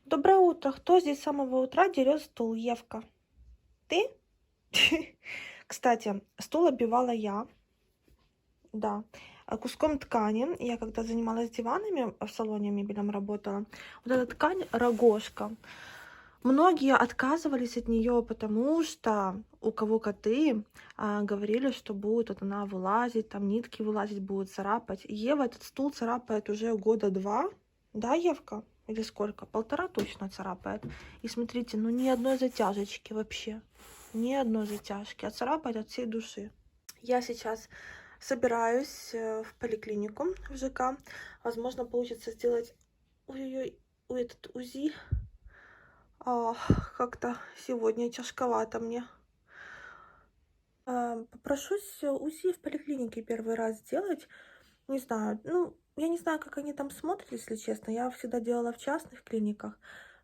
Доброе утро. Кто здесь с самого утра дерет стул? Евка. Ты? Кстати, стул обивала я, да, куском ткани. Я когда занималась диванами в салоне мебельном работала, вот эта ткань рогожка. Многие отказывались от нее, потому что у кого коты говорили, что будет вот она вылазить, там нитки вылазить будут, царапать. Ева этот стул царапает уже года 2, да, Евка? Или сколько? 1,5 точно царапает. И смотрите, ну ни одной затяжечки вообще. Ни одной затяжки. А царапает от всей души. Я сейчас собираюсь в поликлинику в ЖК. Возможно, получится сделать ой-ой-ой, этот УЗИ. Как-то сегодня тяжковато мне. Попрошусь УЗИ в поликлинике первый раз сделать. Не знаю, ну, я не знаю, как они там смотрят, если честно. Я всегда делала в частных клиниках.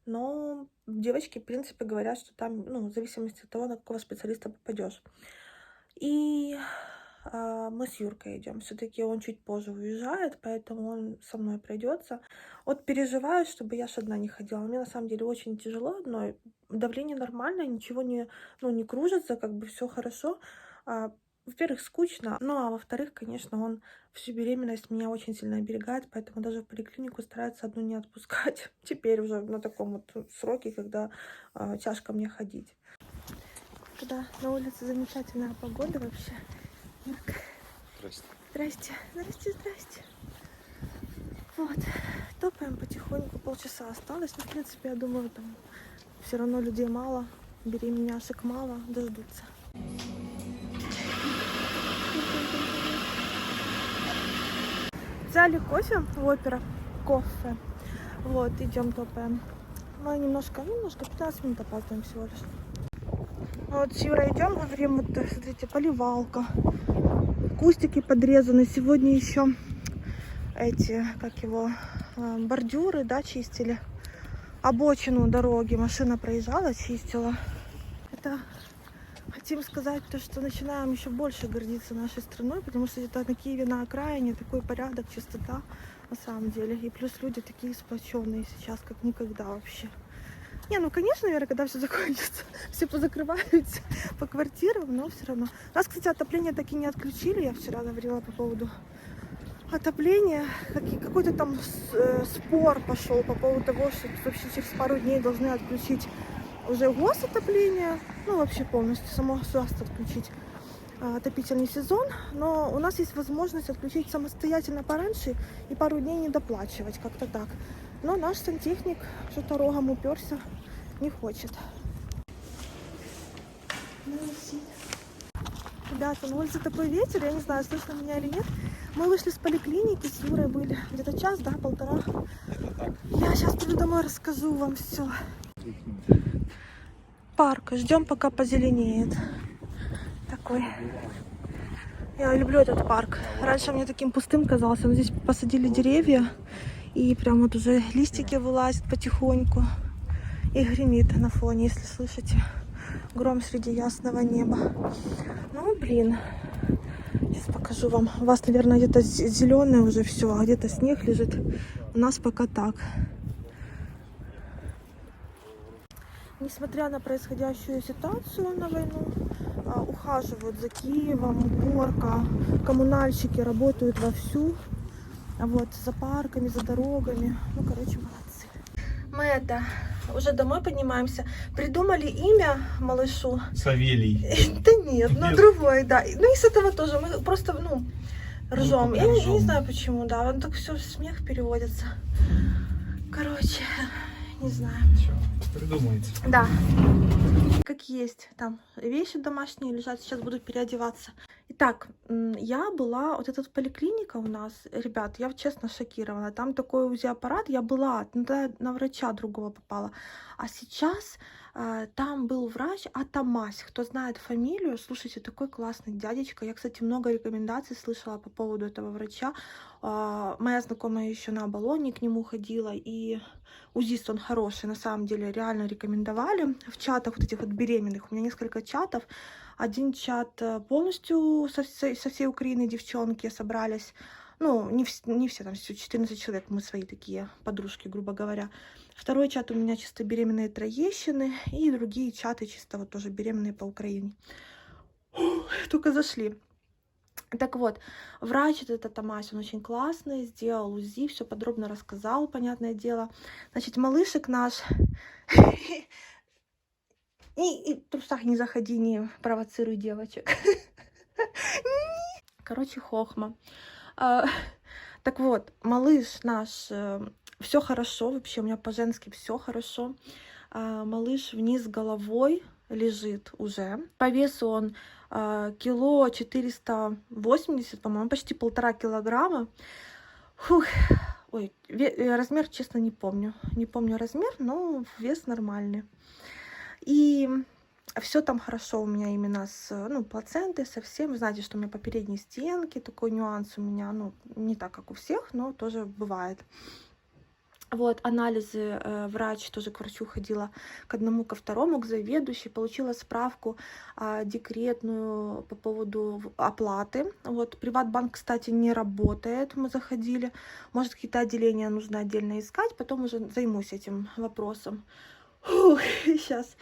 Но девочки, в принципе, говорят, что там, ну, в зависимости от того, на какого специалиста попадешь. И мы с Юркой идем. Все-таки он чуть позже уезжает, поэтому он со мной пройдется. Вот переживаю, чтобы я ж одна не ходила. Мне на самом деле очень тяжело одной. Давление нормальное, ничего не, ну, не кружится, как бы все хорошо. Во-первых, скучно, ну а во-вторых, конечно, он всю беременность меня очень сильно оберегает, поэтому даже в поликлинику старается одну не отпускать. Теперь уже на таком вот сроке, когда тяжко мне ходить. Когда на улице замечательная погода вообще. Здрасте. Здрасте, здрасте, здрасте. Вот, топаем потихоньку, полчаса осталось. Но, в принципе, я думаю, там все равно людей мало, беременяшек мало, дождутся. Взяли кофе в Опера, кофе. Вот, идем топаем. Мы немножко, 15 минут опаздываем всего лишь. Вот с Юрой идем, говорим, вот, смотрите, поливалка. Кустики подрезаны. Сегодня еще эти, как его, бордюры, да, чистили. Обочину дороги машина проезжала, чистила. Это хотим сказать то, что начинаем еще больше гордиться нашей страной, потому что это на Киеве, на окраине такой порядок, чистота на самом деле. И плюс люди такие сплоченные сейчас, как никогда вообще. Не, ну конечно, наверное, когда все закончится, все позакрываются по квартирам, но все равно. У нас, кстати, отопление так и не отключили, я вчера говорила по поводу отопления. Какой-то там спор пошел по поводу того, что вообще через пару дней должны отключить уже госотопление, ну вообще полностью само государство отключить отопительный сезон, но у нас есть возможность отключить самостоятельно пораньше и пару дней не доплачивать, как-то так. Но наш сантехник что-то рогом уперся, не хочет. Ребята, на улице такой ветер, я не знаю, слышно меня или нет. Мы вышли с поликлиники, с Юрой были где-то час, да, полтора. Я сейчас приду домой, расскажу вам все. Парк, ждем, пока позеленеет. Такой. Я люблю этот парк. Раньше мне таким пустым казался, но здесь посадили деревья, и прям вот уже листики вылазят потихоньку. И гремит на фоне, если слышите. Гром среди ясного неба. Ну, блин. Сейчас покажу вам. У вас, наверное, где-то зеленое уже все, а где-то снег лежит. У нас пока так. Несмотря на происходящую ситуацию на войну, ухаживают за Киевом, уборка, коммунальщики работают вовсю. Вот, за парками, за дорогами. Ну, короче, молодцы. Мы уже домой поднимаемся. Придумали имя малышу. Савелий. Да нет, ну другой, да. Ну и с этого тоже. Мы просто, ну, ржем. Я не знаю почему, да. Он так все в смех переводится. Короче, не знаю. Ничего, придумайте. Да. Как есть. Там вещи домашние лежат. Сейчас буду переодеваться. Итак, я была, вот эта поликлиника у нас, ребят, я честно шокирована. Там такой УЗИ-аппарат, я была, на врача другого попала. А сейчас там был врач Атамась. Кто знает фамилию, слушайте, такой классный дядечка. Я, кстати, много рекомендаций слышала по поводу этого врача. Моя знакомая еще на Оболоне к нему ходила, и УЗИст он хороший, на самом деле, реально рекомендовали. В чатах вот этих вот беременных, у меня несколько чатов. Один чат полностью со всей Украины девчонки собрались. Ну, не все, там всё 14 человек, мы свои такие подружки, грубо говоря. Второй чат у меня чисто беременные троещины, и другие чаты чисто вот тоже беременные по Украине. Только зашли. Так вот, врач этот Тамась, он очень классный, сделал УЗИ, все подробно рассказал, понятное дело. Значит, малышек наш... И в трусах не заходи, не провоцируй девочек. Короче, хохма. Так вот, малыш наш, все хорошо, вообще у меня по-женски все хорошо. Малыш вниз головой лежит уже. По весу он кило 480, по-моему, почти 1,5 килограмма. Фух. Ой, размер, честно, не помню. Не помню размер, но вес нормальный. И все там хорошо у меня именно с, ну, плацентой, со всем. Вы знаете, что у меня по передней стенке такой нюанс у меня, ну, не так, как у всех, но тоже бывает. Вот, анализы, врач, тоже к врачу ходила к одному, ко второму, к заведующей, получила справку декретную по поводу оплаты. Вот, Приватбанк, кстати, не работает, мы заходили. Может, какие-то отделения нужно отдельно искать, потом уже займусь этим вопросом. Сейчас.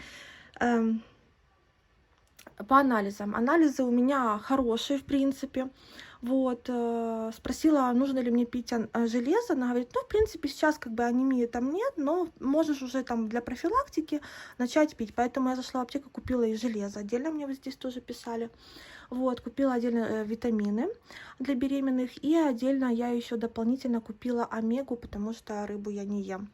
По анализам. Анализы у меня хорошие, в принципе. Вот, спросила, нужно ли мне пить железо. Она говорит, ну, в принципе, сейчас как бы анемии там нет, но можешь уже там для профилактики начать пить. Поэтому я зашла в аптеку, купила и железо. Отдельно мне вот здесь тоже писали. Вот, купила отдельно витамины для беременных. И отдельно я еще дополнительно купила омегу, потому что рыбу я не ем.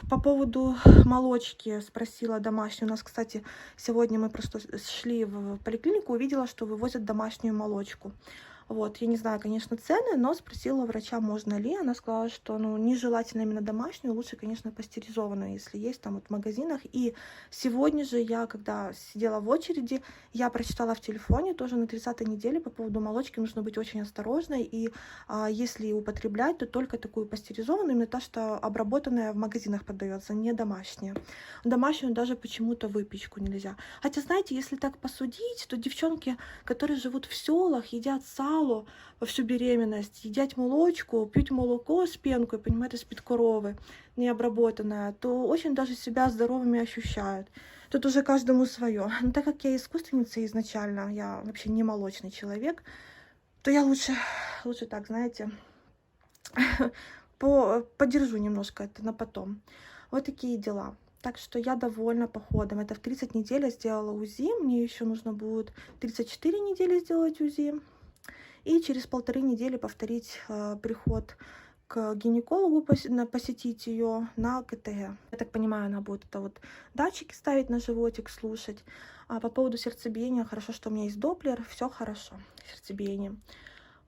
По поводу молочки спросила домашнюю. У нас, кстати, сегодня мы просто шли в поликлинику, увидела, что вывозят домашнюю молочку. Вот, я не знаю, конечно, цены, но спросила у врача, можно ли. Она сказала, что, ну, нежелательно именно домашнюю, лучше, конечно, пастеризованную, если есть там вот в магазинах. И сегодня же я, когда сидела в очереди, я прочитала в телефоне тоже на 30-й неделе по поводу молочки, нужно быть очень осторожной. И если употреблять, то только такую пастеризованную, именно та, что обработанная в магазинах продается, не домашняя. Домашнюю даже почему-то выпечку нельзя. Хотя, знаете, если так посудить, то девчонки, которые живут в селах, едят сало во всю беременность, едят молочку, пьют молоко с пенкой, понимаете, из-под коровы, необработанное, то очень даже себя здоровыми ощущают. Тут уже каждому свое. Но так как я искусственница изначально, я вообще не молочный человек, то я лучше так, знаете, подержу немножко это на потом. Вот такие дела. Так что я довольна походом. Это в 30 недель я сделала УЗИ. Мне еще нужно будет 34 недели сделать УЗИ. И через 1,5 недели повторить приход к гинекологу, посетить ее на КТГ. Я так понимаю, она будет это вот датчики ставить на животик, слушать. А по поводу сердцебиения, хорошо, что у меня есть доплер, все хорошо, сердцебиение.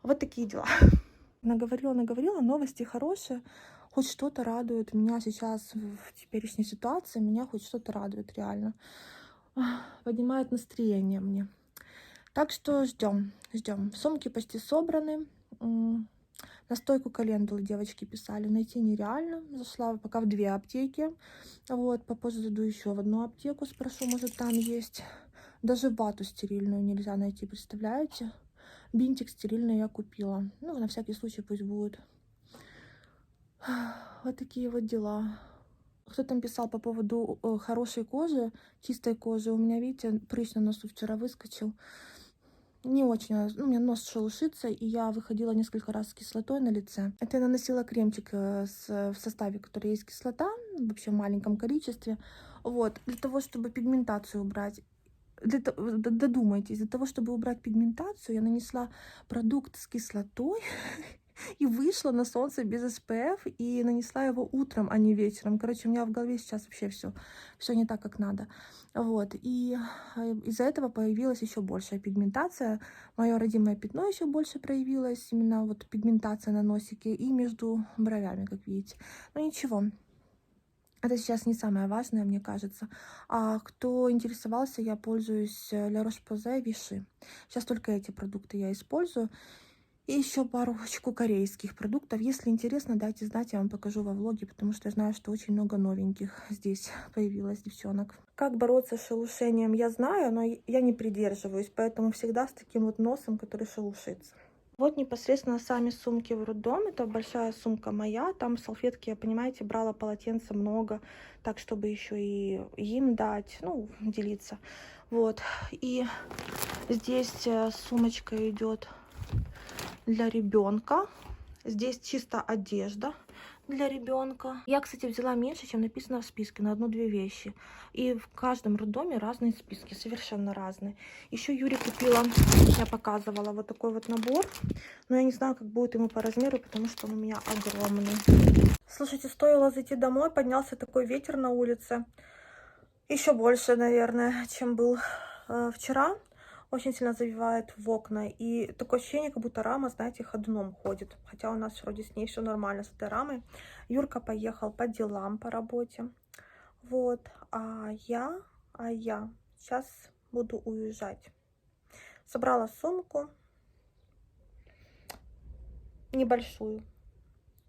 Вот такие дела. Наговорила, новости хорошие. Хоть что-то радует меня сейчас в теперешней ситуации, меня хоть что-то радует реально. Поднимает настроение мне. Так что ждем. Сумки почти собраны. Настойку календулы девочки писали, найти нереально. Зашла пока в 2 аптеки. Вот, попозже зайду еще в 1 аптеку, спрошу, может там есть. Даже вату стерильную нельзя найти, представляете? Бинтик стерильный я купила. Ну, на всякий случай пусть будет. Вот такие вот дела. Кто там писал по поводу хорошей кожи, чистой кожи. У меня, видите, прыщ на носу вчера выскочил. Не очень, ну, у меня нос шелушится, и я выходила несколько раз с кислотой на лице. Это я наносила кремчик в составе, который есть кислота, вообще в маленьком количестве. Вот, для того, чтобы пигментацию убрать. Додумайтесь, для того, чтобы убрать пигментацию, я нанесла продукт с кислотой и вышла на солнце без SPF и нанесла его утром, а не вечером. Короче, у меня в голове сейчас вообще все не так, как надо. Вот, и из-за этого появилась еще большая пигментация. Мое родимое пятно еще больше проявилось, именно вот пигментация на носике и между бровями, как видите. Но ничего. Это сейчас не самое важное, мне кажется. А кто интересовался, я пользуюсь La Roche-Posay Vichy. Сейчас только эти продукты я использую. И еще парочку корейских продуктов. Если интересно, дайте знать, я вам покажу во влоге, потому что я знаю, что очень много новеньких здесь появилось, девчонок. Как бороться с шелушением, я знаю, но я не придерживаюсь, поэтому всегда с таким вот носом, который шелушится. Вот непосредственно сами сумки в роддом. Это большая сумка моя. Там салфетки, понимаете, брала полотенца много, так чтобы еще и им дать, ну, делиться. Вот. И здесь сумочка идет для ребенка. Здесь чисто одежда для ребенка. Я, кстати, взяла меньше, чем написано в списке, на 1-2 вещи. И в каждом роддоме разные списки, совершенно разные. Еще Юре купила, я показывала, вот такой вот набор. Но я не знаю, как будет ему по размеру, потому что он у меня огромный. Слушайте, стоило зайти домой, поднялся такой ветер на улице. Еще больше, наверное, чем был вчера. Очень сильно завивает в окна. И такое ощущение, как будто рама, знаете, ходуном ходит. Хотя у нас вроде с ней все нормально, с этой рамой. Юрка поехал по делам, по работе. Вот. А я сейчас буду уезжать. Собрала сумку небольшую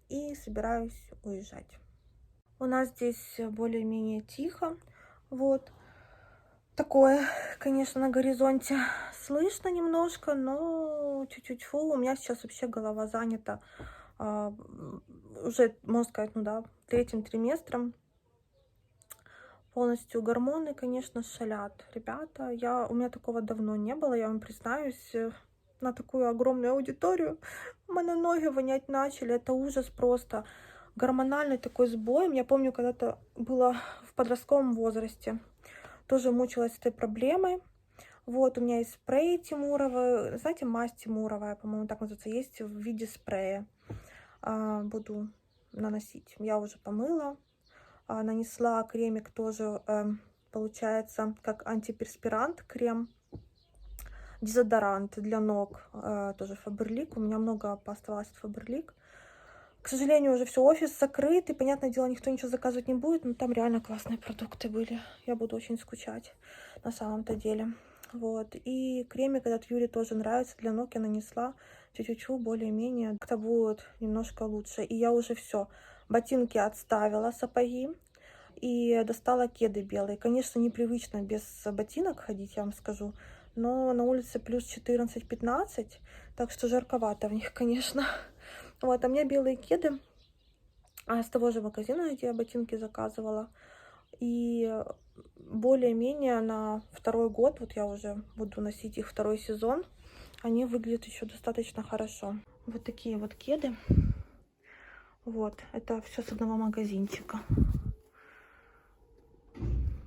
и собираюсь уезжать. У нас здесь более-менее тихо. Вот. Такое, конечно, на горизонте слышно немножко, но чуть-чуть фу. У меня сейчас вообще голова занята уже, можно сказать, ну да, 3-м триместром. Полностью гормоны, конечно, шалят. Ребята, у меня такого давно не было, я вам признаюсь, на такую огромную аудиторию. У меня ноги вонять начали, это ужас просто. Гормональный такой сбой. Я помню, когда-то было в подростковом возрасте. Тоже мучилась этой проблемой. Вот, у меня есть спрей Тимурова. Знаете, мазь Тимуровая, по-моему, так называется, есть в виде спрея. Буду наносить. Я уже помыла. Нанесла кремик тоже, получается, как антиперспирант крем. Дезодорант для ног, тоже Faberlic. У меня много поставалось от Faberlic. К сожалению, уже все, офис закрыт, и, понятное дело, никто ничего заказывать не будет, но там реально классные продукты были. Я буду очень скучать на самом-то деле. Вот. И кремик этот Юре тоже нравится, для ног я нанесла чуть-чуть, более-менее. Как-то будет немножко лучше. И я уже все, ботинки отставила, сапоги, и достала кеды белые. Конечно, непривычно без ботинок ходить, я вам скажу, но на улице плюс 14-15, так что жарковато в них, конечно. Вот, а мне белые кеды с того же магазина, где я ботинки заказывала. И более-менее на 2-й год, вот я уже буду носить их 2-й сезон, они выглядят еще достаточно хорошо. Вот такие вот кеды. Вот, это все с одного магазинчика.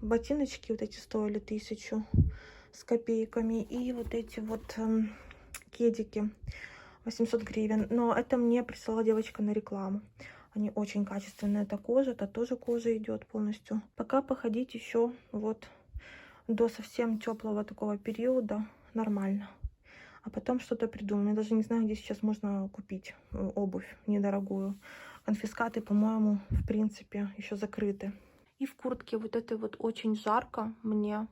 Ботиночки вот эти стоили 1000 с копейками. И вот эти вот кедики 800 гривен. Но это мне прислала девочка на рекламу. Они очень качественные. Это кожа, это тоже кожа идет полностью. Пока походить еще вот до совсем теплого такого периода нормально. А потом что-то придумаем. Я даже не знаю, где сейчас можно купить обувь недорогую. Конфискаты, по-моему, в принципе, еще закрыты. И в куртке вот этой вот очень жарко мне.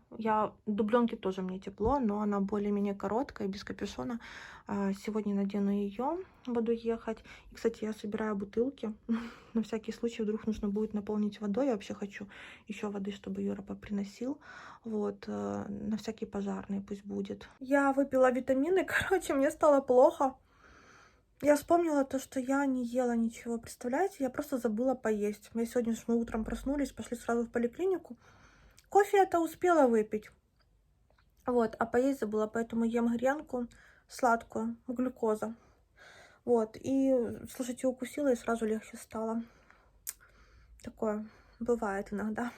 Дубленки тоже мне тепло, но она более-менее короткая, без капюшона. Сегодня надену ее, буду ехать. И, кстати, я собираю бутылки. На всякий случай, вдруг нужно будет наполнить водой. Я вообще хочу еще воды, чтобы Юра поприносил. Вот, на всякий пожарный пусть будет. Я выпила витамины, короче, мне стало плохо. Я вспомнила то, что я не ела ничего, представляете? Я просто забыла поесть. Мы сегодня мы утром проснулись, пошли сразу в поликлинику. Кофе это успела выпить. Вот, а поесть забыла, поэтому ем гренку сладкую, глюкоза. Вот, и, слушайте, укусила, и сразу легче стало. Такое бывает иногда.